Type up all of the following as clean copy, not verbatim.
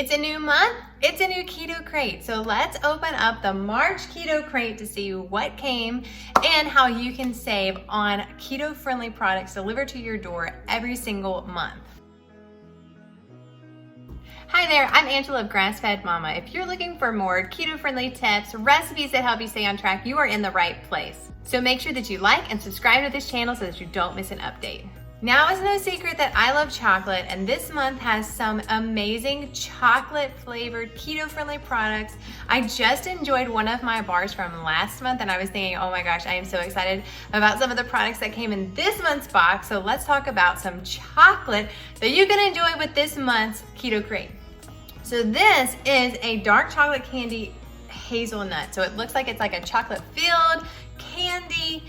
It's a new month, it's a new Keto Crate. So let's open up the March Keto Crate to see what came and how you can save on keto-friendly products delivered to your door every single month. Hi there, I'm Angela of GrassfedMama. If you're looking for more keto-friendly tips, recipes that help you stay on track, you are in the right place. So make sure that you like and subscribe to this channel so that you don't miss an update. Now it's no secret that I love chocolate, and this month has some amazing chocolate flavored keto-friendly products. I just enjoyed one of my bars from last month and I was thinking, oh my gosh, I am so excited about some of the products that came in this month's box. So let's talk about some chocolate that you can enjoy with this month's Keto Crate. So this is a dark chocolate candy hazelnut. So it looks like it's like a chocolate filled candy.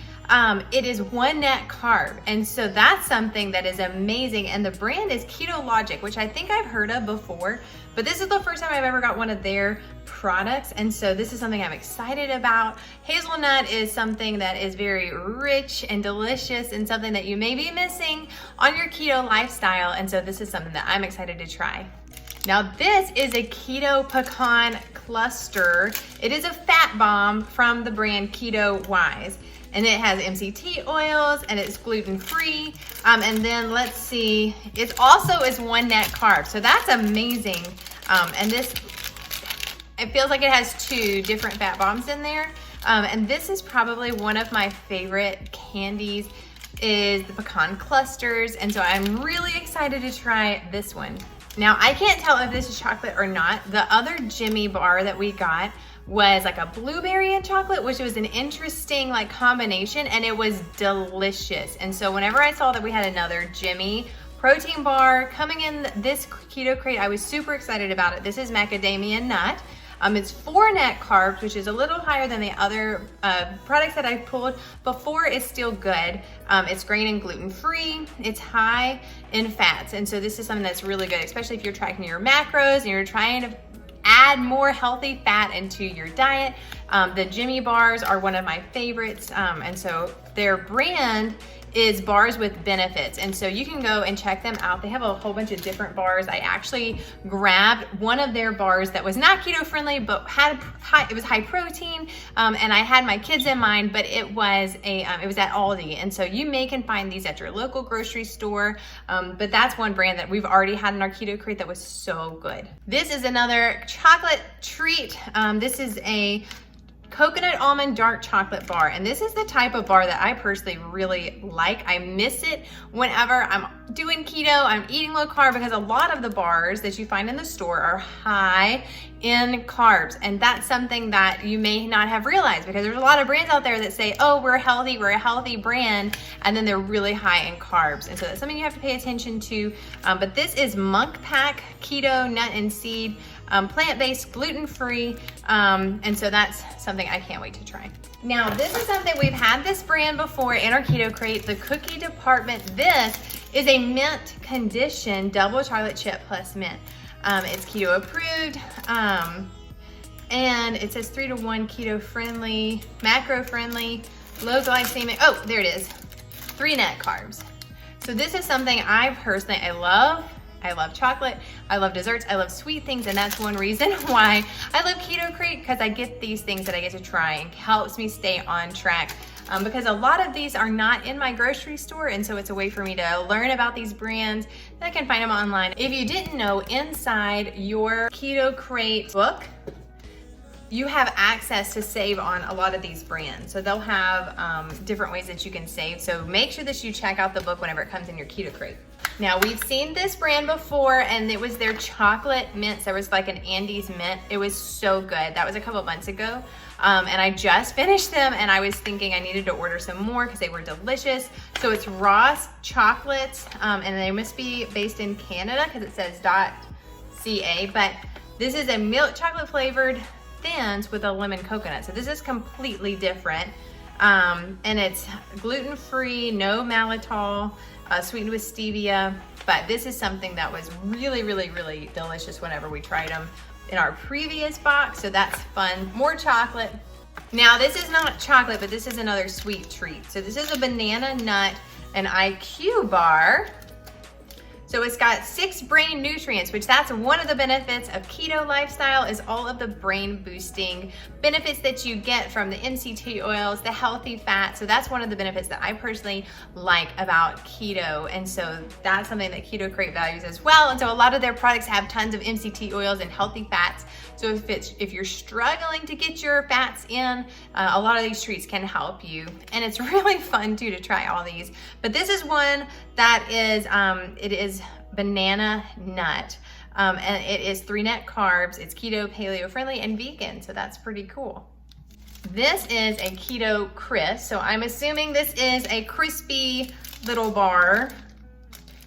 It is 1 net carb, and so that's something that is amazing. And the brand is Keto Logic, which I think I've heard of before, but this is the first time I've ever got one of their products, and so this is something I'm excited about. Hazelnut is something that is very rich and delicious and something that you may be missing on your keto lifestyle, and so this is something that I'm excited to try. Now this is a keto pecan cluster. It is a fat bomb from the brand Keto Wise. And it has MCT oils and it's gluten-free. And then let's see, it also is 1 net carb. So that's amazing. And this, it feels like it has 2 different fat bombs in there. And this is probably one of my favorite candies is the Pecan Clusters. And so I'm really excited to try this one. Now I can't tell if this is chocolate or not. The other Jimmy bar that we got was like a blueberry and chocolate, which was an interesting like combination, and it was delicious. And so whenever I saw that we had another Jimmy protein bar coming in this Keto Crate, I was super excited about it. This is macadamia nut. It's 4 net carbs, which is a little higher than the other products that I pulled before. It's still good. It's grain and gluten-free. It's high in fats. And so this is something that's really good, especially if you're tracking your macros and you're trying to add more healthy fat into your diet. The Jimmy bars are one of my favorites. And so their brand is Bars with Benefits. And so you can go and check them out. They have a whole bunch of different bars. I actually grabbed one of their bars that was not keto friendly, but it was high protein. And I had my kids in mind, but it was at Aldi. And so you can find these at your local grocery store. But that's one brand that we've already had in our Keto Crate that was so good. This is another chocolate treat. This is a coconut almond dark chocolate bar, and this is the type of bar that I personally really like. I miss it whenever I'm doing keto, I'm eating low carb, because a lot of the bars that you find in the store are high in carbs, and that's something that you may not have realized, because there's a lot of brands out there that say, oh, we're healthy, we're a healthy brand, and then they're really high in carbs, and so that's something you have to pay attention to. But this is Monk Pack Keto Nut and Seed, plant-based, gluten-free, and so that's something I can't wait to try. Now this is something we've had this brand before in our Keto Crate, the cookie department. This is a mint conditioned double chocolate chip plus mint. It's keto approved, and it says 3 to 1 keto friendly, macro friendly, low glycemic. Oh, there it is, 3 net carbs. So this is something I personally, I love chocolate, I love desserts, I love sweet things, and that's one reason why I love Keto Crate, because I get these things that I get to try and helps me stay on track. Because a lot of these are not in my grocery store, and so it's a way for me to learn about these brands, and I can find them online. If you didn't know, inside your Keto Crate book, you have access to save on a lot of these brands. So they'll have different ways that you can save. So make sure that you check out the book whenever it comes in your Keto Crate. Now we've seen this brand before, and it was their chocolate mints. There was like an Andes mint. It was so good. That was a couple months ago. And I just finished them, and I was thinking I needed to order some more because they were delicious. So it's Ross chocolates, and they must be based in Canada because it says .ca, but this is a milk chocolate flavored thins with a lemon coconut. So this is completely different. And it's gluten-free, no maltitol, sweetened with stevia. But this is something that was really, really, really delicious whenever we tried them in our previous box. So that's fun. More chocolate. Now this is not chocolate, but this is another sweet treat. So this is a banana nut and IQ bar. So it's got 6 brain nutrients, which that's one of the benefits of keto lifestyle, is all of the brain boosting benefits that you get from the MCT oils, the healthy fat. So that's one of the benefits that I personally like about keto. And so that's something that Keto Crate values as well. And so a lot of their products have tons of MCT oils and healthy fats. So if you're struggling to get your fats in, a lot of these treats can help you. And it's really fun too to try all these. But this is one that is, it is banana nut. And it is 3 net carbs. It's keto, paleo friendly, and vegan. So that's pretty cool. This is a Keto Crisp. So I'm assuming this is a crispy little bar,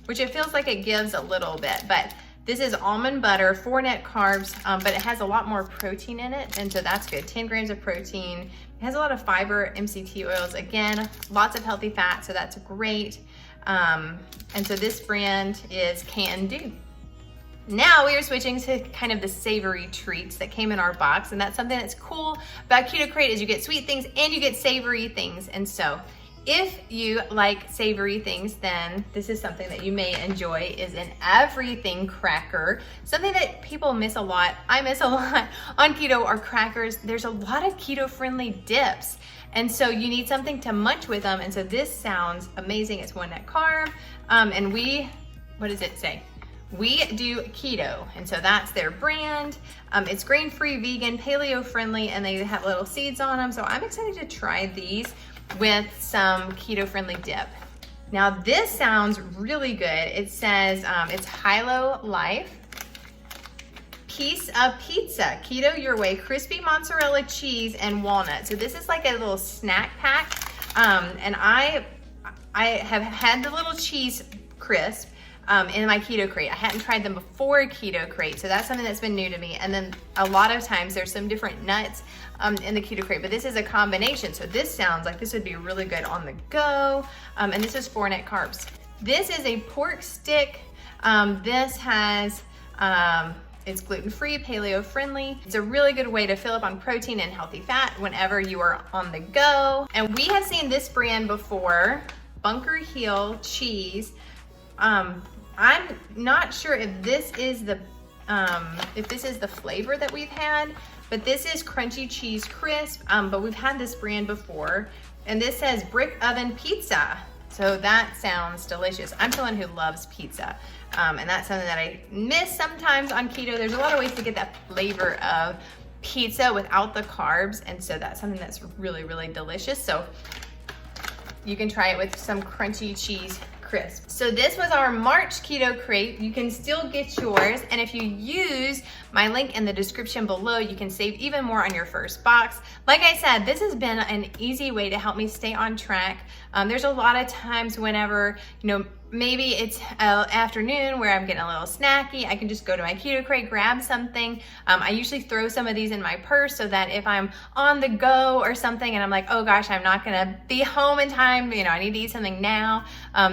which it feels like it gives a little bit, but this is almond butter, 4 net carbs, but it has a lot more protein in it, and so that's good. 10 grams of protein. It has a lot of fiber, MCT oils. Again, lots of healthy fat, so that's great. And so this brand is Can Do. Now we are switching to kind of the savory treats that came in our box, and that's something that's cool about Keto Crate is you get sweet things and you get savory things. And so if you like savory things, then this is something that you may enjoy, is an everything cracker. Something that people miss a lot, I miss a lot on keto, are crackers. There's a lot of keto-friendly dips, and so you need something to munch with them, and so this sounds amazing. It's 1 net carb, and what does it say? We do keto, and so that's their brand. It's grain-free, vegan, paleo-friendly, and they have little seeds on them, so I'm excited to try these with some keto-friendly dip. Now this sounds really good. It says it's Hilo Life, piece of pizza, keto your way, crispy mozzarella cheese and walnut. So this is like a little snack pack, and I have had the little cheese crisp in my Keto Crate. I hadn't tried them before Keto Crate, so that's something that's been new to me. And then a lot of times there's some different nuts in the Keto Crate, but this is a combination. So this sounds like this would be really good on the go. And this is 4 net carbs. This is a pork stick. This has, it's gluten-free, paleo-friendly. It's a really good way to fill up on protein and healthy fat whenever you are on the go. And we have seen this brand before, Bunker Hill Cheese. I'm not sure if this is the flavor that we've had, but this is Crunchy Cheese Crisp, but we've had this brand before, and this says brick oven pizza. So that sounds delicious. I'm someone who loves pizza, and that's something that I miss sometimes on keto. There's a lot of ways to get that flavor of pizza without the carbs, and so that's something that's really, really delicious. So you can try it with some crunchy cheese crisp. So this was our March Keto Crate. You can still get yours, and if you use my link in the description below, you can save even more on your first box. Like I said, this has been an easy way to help me stay on track. There's a lot of times whenever, maybe it's afternoon where I'm getting a little snacky, I can just go to my Keto Crate, grab something. I usually throw some of these in my purse so that if I'm on the go or something and I'm like, oh gosh, I'm not gonna be home in time, I need to eat something now.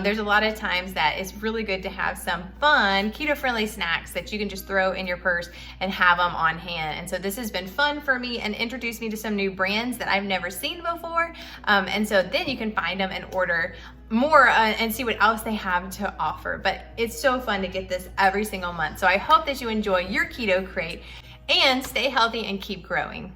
There's a lot of times that it's really good to have some fun, keto-friendly snacks that you can just throw in your purse and have them on hand. And so this has been fun for me and introduced me to some new brands that I've never seen before. And so then you can find them and order more and see what else they have to offer. But it's so fun to get this every single month. So I hope that you enjoy your Keto Crate and stay healthy and keep growing.